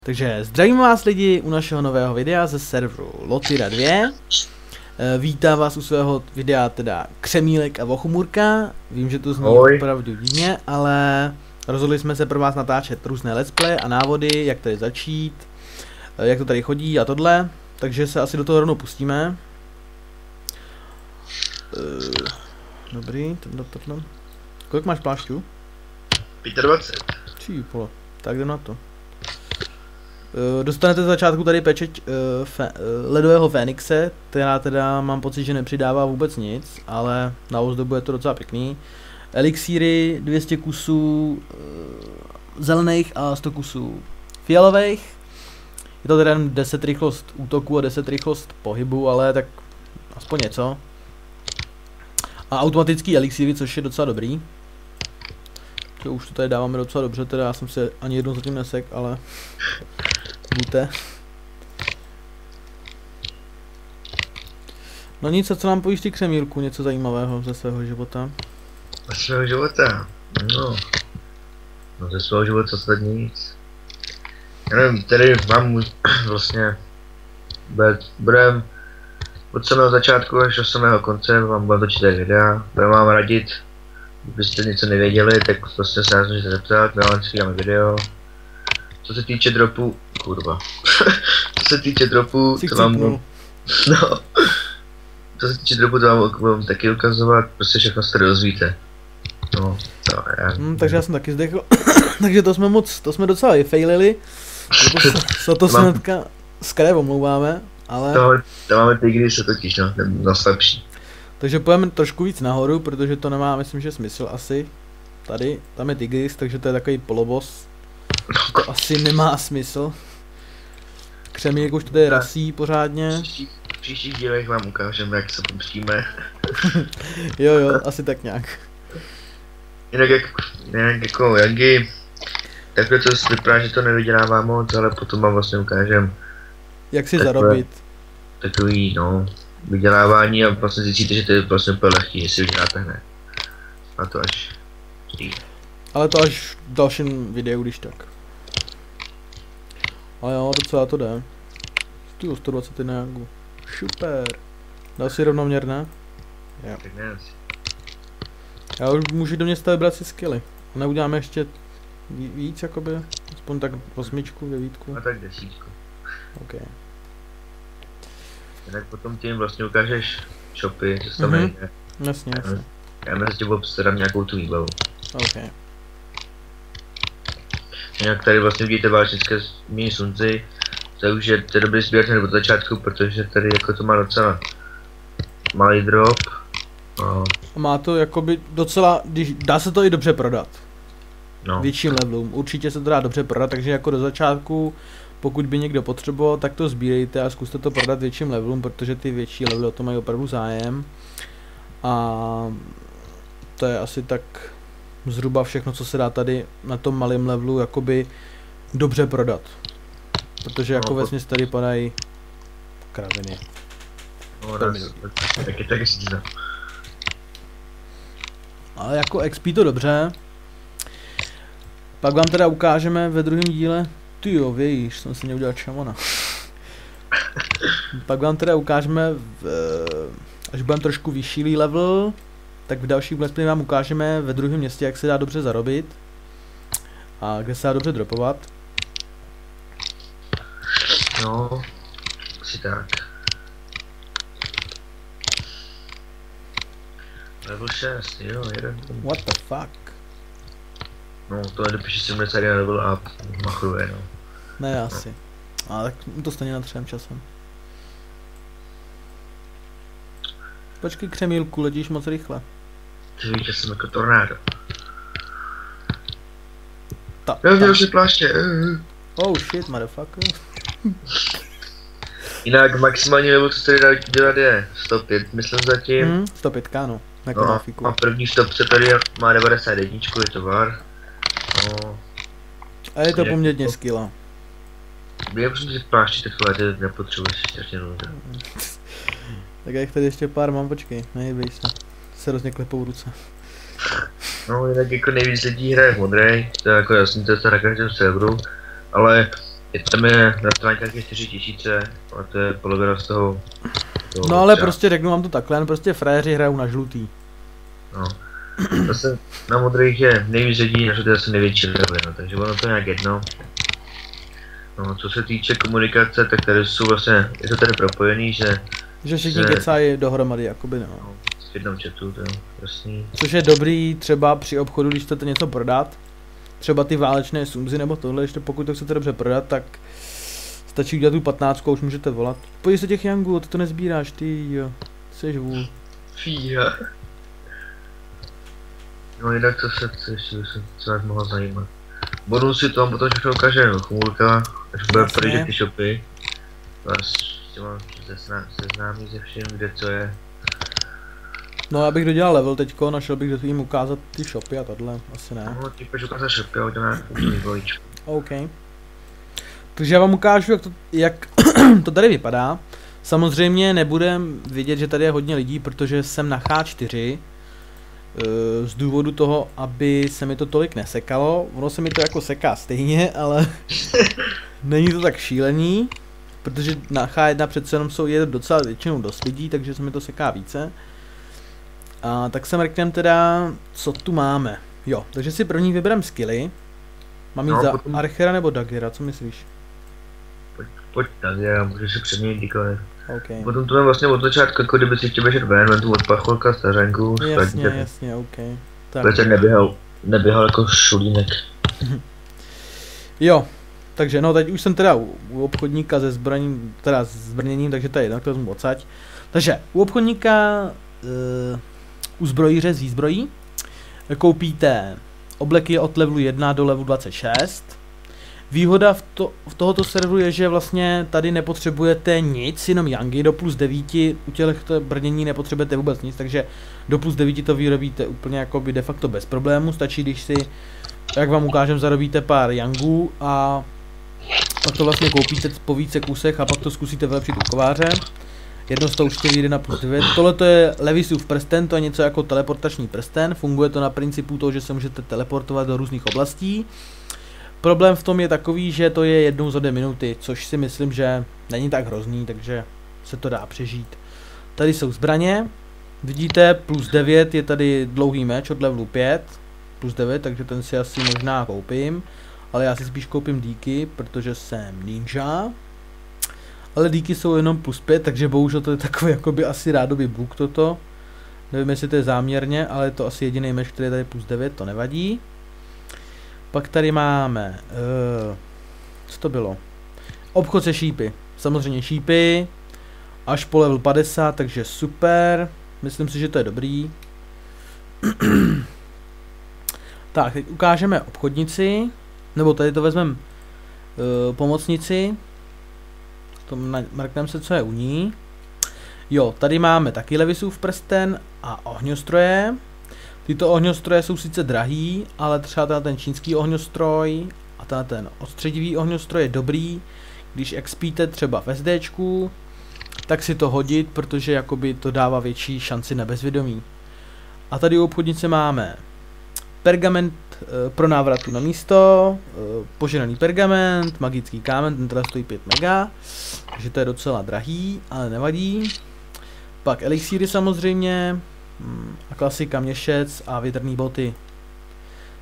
Takže zdravím vás lidi u našeho nového videa ze serveru Lotira 2. Vítám vás u svého videa teda Křemílek a Vochumurka. Vím, že to zní opravdu divně, ale rozhodli jsme se pro vás natáčet různé let's play a návody, jak tady začít, jak to tady chodí a tohle. Takže se asi do toho rovnou pustíme. Dobrý, tohle. Kolik máš plášťů? 25. Čí, polo. Tak jdem na to. Dostanete z začátku tady pečeť ledového Fénixe, která teda mám pocit, že nepřidává vůbec nic, ale na ozdobu je to docela pěkný. Elixíry 200 kusů zelených a 100 kusů fialových. Je to teda 10 rychlost útoku a 10 rychlost pohybu, ale tak aspoň něco. A automatický elixíry, což je docela dobrý. Už to tady dáváme docela dobře, teda já jsem se ani jednou zatím nesek, ale buďte. No nic, a co nám povíš ty Křemílku, něco zajímavého ze svého života? Ze svého života? No ze svého života snad nic. Já nevím, tady mám vlastně, budem od samého začátku až do samého konce, vám budem točit videa, budem vám radit. Kdybyste něco nevěděli, tak vlastně se nás můžete zeptat, my vám dáme video. Co se týče dropu, kurva. Co se týče dropu, to vám no. Co se týče dropu, to vám budem taky ukazovat, prostě všechno se tady dozvíte. No, to já. Takže já jsem taky zdechl. Takže to jsme docela vyfailili. To se hnedka s krajem omlouváme, ale... To máme ty, kdy se totiž, no, na slabší. Takže půjdeme trošku víc nahoru, protože to nemá, myslím, že smysl asi. Tady, tam je Tigris, takže to je takový poloboss. To asi nemá smysl. Křemílek už tady rasí pořádně. V příštích dílech vám ukážeme, jak se pomstíme. jo, asi tak nějak. Jinak jako Yangi, takhle to vypadá, že to nevydělává moc, ale potom vám vlastně ukážem. Jak si zarobit. Takový, no, vydělávání a vlastně zjistíte, že to je vlastně úplně lehký, jestli vyděláte hned. A to až ale to až v dalším videu, když tak. Ale jo, docela to jde. 120 nějakou. Super. Dal si rovnoměrné? Jo. Tak ne asi. Já už můžu do města vybrat si skilly. Neuděláme ještě víc jakoby? Aspoň tak 8, 9. A tak 10. OK. Tak potom tím vlastně ukážeš shopy, co se tam nejde. Jasně. Já mezi tím obstarám nějakou tu výbavu. OK. Jinak tady vlastně vidíte válečnické mini slunci. To už je dobrý sběr hned od začátku, protože tady jako to má docela malý drop. Má to jakoby docela, dá se to i dobře prodat. No. Větším levelům. Určitě se to dá dobře prodat, takže jako do začátku, pokud by někdo potřeboval, tak to sbírejte a zkuste to prodat větším levelům, protože ty větší levely o to mají opravdu zájem. A to je asi tak zhruba všechno, co se dá tady na tom malém levelu jakoby dobře prodat. Protože jako vesměs tady padají kraviny. No, taky tak říct. Ale jako XP to dobře. Pak vám teda ukážeme ve druhém díle. Ty jo, víš, jsem si neudělal čamona. Pak vám teda ukážeme, až budeme trošku vyšší level, tak v dalších let's play vám ukážeme ve druhém městě, jak se dá dobře zarobit. A kde se dá dobře dropovat. No, asi tak. Level 6, jo, jeden. What the fuck? No, to nepíše si mě celý na level up, machruje, no. Ne, asi. Ale tak to stejně natřem časem. Počkej Křemílku, letíš moc rychle. Ty víš, že jsem jako tornádo. Já měl si pláště. Oh shit, motherfucker. Jinak maximální level, co se tady dá dělat je 105, myslím zatím. 105, no. Jako a první stopce tady má 91, je to var. No. A je to poměrně skilla. Já prosím si pláště takové, ty nepotřebuješ strašně dlouho. Tak já jich tady ještě pár mám, počkej, nejbej se hrozně klepou ruce. No jinak jako nejvíc lidí hraje v modrej, to je jako jasný, to je na každém serveru, ale tam je na stránkách je 4000, a to je polovina z toho. No ale prostě řeknu vám to takhle, prostě frajeři hrajou na žlutý. No. Zase na modrých je nejvíc lidí, na žlutý je zase největší level, no, takže ono to nějak jedno. No, co se týče komunikace, tak tady jsou vlastně, je to tady propojený, že všichni kecají dohromady, jakoby no. V jednom chatu, to je jasný. Což je dobrý třeba při obchodu, když chcete něco prodat. Třeba ty válečné sumzy nebo tohle, ještě pokud to chcete dobře prodat, tak stačí udělat tu 15 a už můžete volat. Pojď se těch Yangů, ty to nezbíráš, ty jo, jseš vůl. Fíha. No jinak co nás mohlo zajímat. Bonusy to vám potom všechno ukáže Chmůlka, až bude projít ty shopy. Vás s těma seznámí se vším, kde co je. No já bych dodělal level teďko, našel bych jim ukázat ty shopy a tohle, asi ne. No ty půjdeš ukázat shopy a uděláme vývojíčku. OK. Takže já vám ukážu, jak to tady vypadá. Samozřejmě nebudem vidět, že tady je hodně lidí, protože jsem na H4. Z důvodu toho, aby se mi to tolik nesekalo. Ono se mi to jako seká stejně, ale není to tak šílený. Protože na H1 přece jenom je docela většinou dost lidí, takže se mi to seká více. A tak se mrknem teda, co tu máme. Jo, takže si první vyberem skilly. Mám jít za potom... Archera nebo Daggera, co myslíš? Pojď Daggera, můžeš si předměnit kdykoliv. Okay. Potom to je vlastně od začátku, jako kdyby si chtěl běžet ven, ven tu od pacholka, stařenku. Jasně, ok. Tak neběhal jako šulínek. Jo, takže no teď už jsem teda u obchodníka se zbraním, teda s zbrněním, takže to je jedno, to vezmu odsaď. Takže u obchodníka, u zbrojíře z výzbrojí, koupíte obleky od levelu 1 do levelu 26. Výhoda v tohoto serveru je, že vlastně tady nepotřebujete nic, jenom Yangy do plus 9, u těchto brnění nepotřebujete vůbec nic, takže do plus 9 to vyrobíte úplně jakoby de facto bez problému, stačí když si, jak vám ukážem, zarobíte pár Yangů a pak to vlastně koupíte po více kusech a pak to zkusíte vylepšit u kováře. Jedno z toho určitě vyjde na plus 9. Tohle je Levisův prsten, to je něco jako teleportační prsten, funguje to na principu toho, že se můžete teleportovat do různých oblastí. Problém v tom je takový, že to je jednou za 2 minuty, což si myslím, že není tak hrozný, takže se to dá přežít. Tady jsou zbraně, vidíte, plus 9 je tady dlouhý meč od levelu 5, plus 9, takže ten si asi možná koupím, ale já si spíš koupím díky, protože jsem ninja. Ale díky jsou jenom plus 5, takže bohužel to je takový jakoby asi rádoby bug toto. Nevím, jestli to je záměrně, ale je to asi jediný meč, který je tady plus 9, to nevadí. Pak tady máme, co to bylo? Obchod se šípy. Samozřejmě šípy, až po level 50, takže super. Myslím si, že to je dobrý. Tak, teď ukážeme obchodnici, nebo tady to vezmeme pomocnici. Mrkneme se, co je u ní. Jo, tady máme taky Levisův prsten a ohňostroje. Tyto ohňostroje jsou sice drahý, ale třeba ten čínský ohňostroj a ten odstředivý ohňostroj je dobrý, když expíte třeba v SDčku, tak si to hodit, protože jakoby to dává větší šanci na bezvědomí. A tady u obchodnice máme pergament pro návratu na místo, požehnaný pergament, magický kámen, ten teda stojí 5 mega, takže to je docela drahý, ale nevadí. Pak elixíry samozřejmě, a klasika měšec a větrný boty.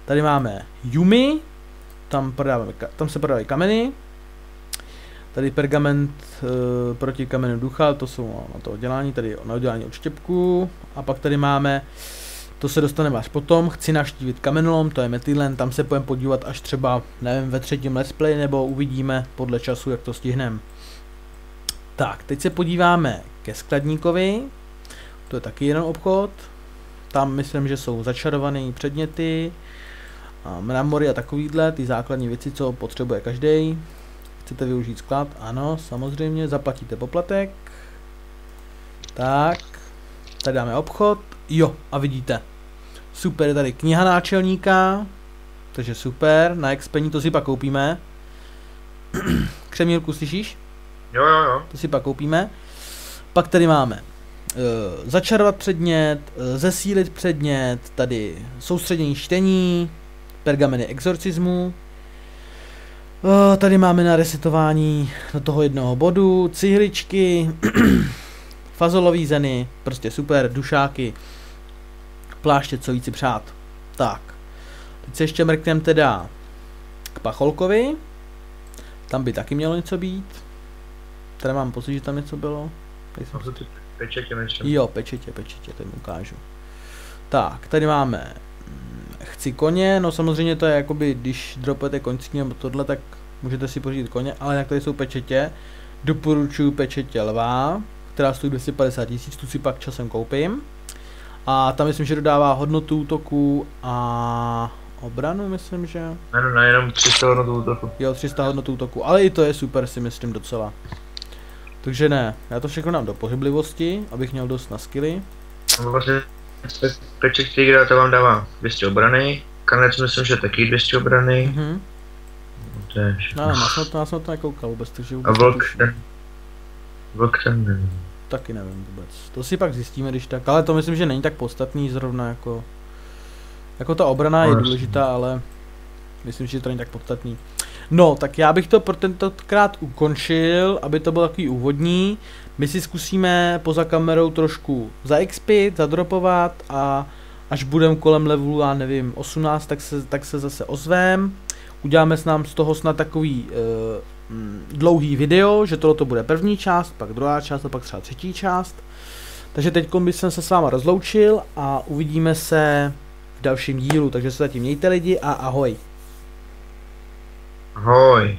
Tady máme Yumi, tam se prodávají kameny. Tady pergament proti kamenu ducha, to jsou na to oddělání, tady na oddělání od štěpku. A pak tady máme, to se dostaneme až potom, chci navštívit kamenolom, to je Metylen, tam se půjdeme podívat až třeba, nevím, ve 3. let's play, nebo uvidíme podle času, jak to stihneme. Tak, teď se podíváme ke skladníkovi. To je taky jeden obchod. Tam myslím, že jsou začarované předměty, mramory a takovýhle, ty základní věci, co potřebuje každý. Chcete využít sklad? Ano, samozřejmě, zaplatíte poplatek. Tak, tady dáme obchod. Jo, a vidíte. Super, je tady kniha náčelníka, takže super, na expení to si pak koupíme. Křemílku, slyšíš? Jo. To si pak koupíme. Pak tady máme začarovat předmět, zesílit předmět, tady soustředění čtení, pergameny exorcismu. Tady máme na resetování do toho jednoho bodu, cihličky, fazolový zeny, prostě super, dušáky, pláště, co víc si přát. Tak, teď se ještě mrknem teda k Pacholkovi, tam by taky mělo něco být, tady mám pocit, že tam něco bylo. Pečetě, jo, pečetě, to jim ukážu. Tak, tady máme chci koně, no samozřejmě to je jakoby, když dropujete koňský nebo tohle, tak můžete si pořídit koně, ale jak tady jsou pečetě, doporučuji pečetě lva, která stojí 250 000, tu si pak časem koupím. A tam myslím, že dodává hodnotu útoku a obranu, myslím, že? Ne, jenom 300 hodnotu útoku. Jo, 300 hodnotu útoku, ale i to je super, si myslím docela. Takže ne, já to všechno dám do pohyblivosti, abych měl dost na skilly. Vlastně pečet Tigra to vám dává 200 obrany, kanec myslím, že taky 200 obrany. No, já jsem to nekoukal vůbec, takže vůbec. A vlk ten nevím. Taky nevím vůbec, to si pak zjistíme, když tak, ale to myslím, že není tak podstatný zrovna jako ta obrana je důležitá, ale myslím, že to není tak podstatný. No, tak já bych to pro tentokrát ukončil, aby to bylo takový úvodní. My si zkusíme poza kamerou trošku zaexpit, zadropovat a až budeme kolem levelu, já nevím, 18, tak se zase ozvem. Uděláme s nám z toho snad takový dlouhý video, že tohle bude první část, pak druhá část a pak třeba třetí část. Takže teď bych se s váma rozloučil a uvidíme se v dalším dílu, takže se zatím mějte lidi a ahoj. Ahoj.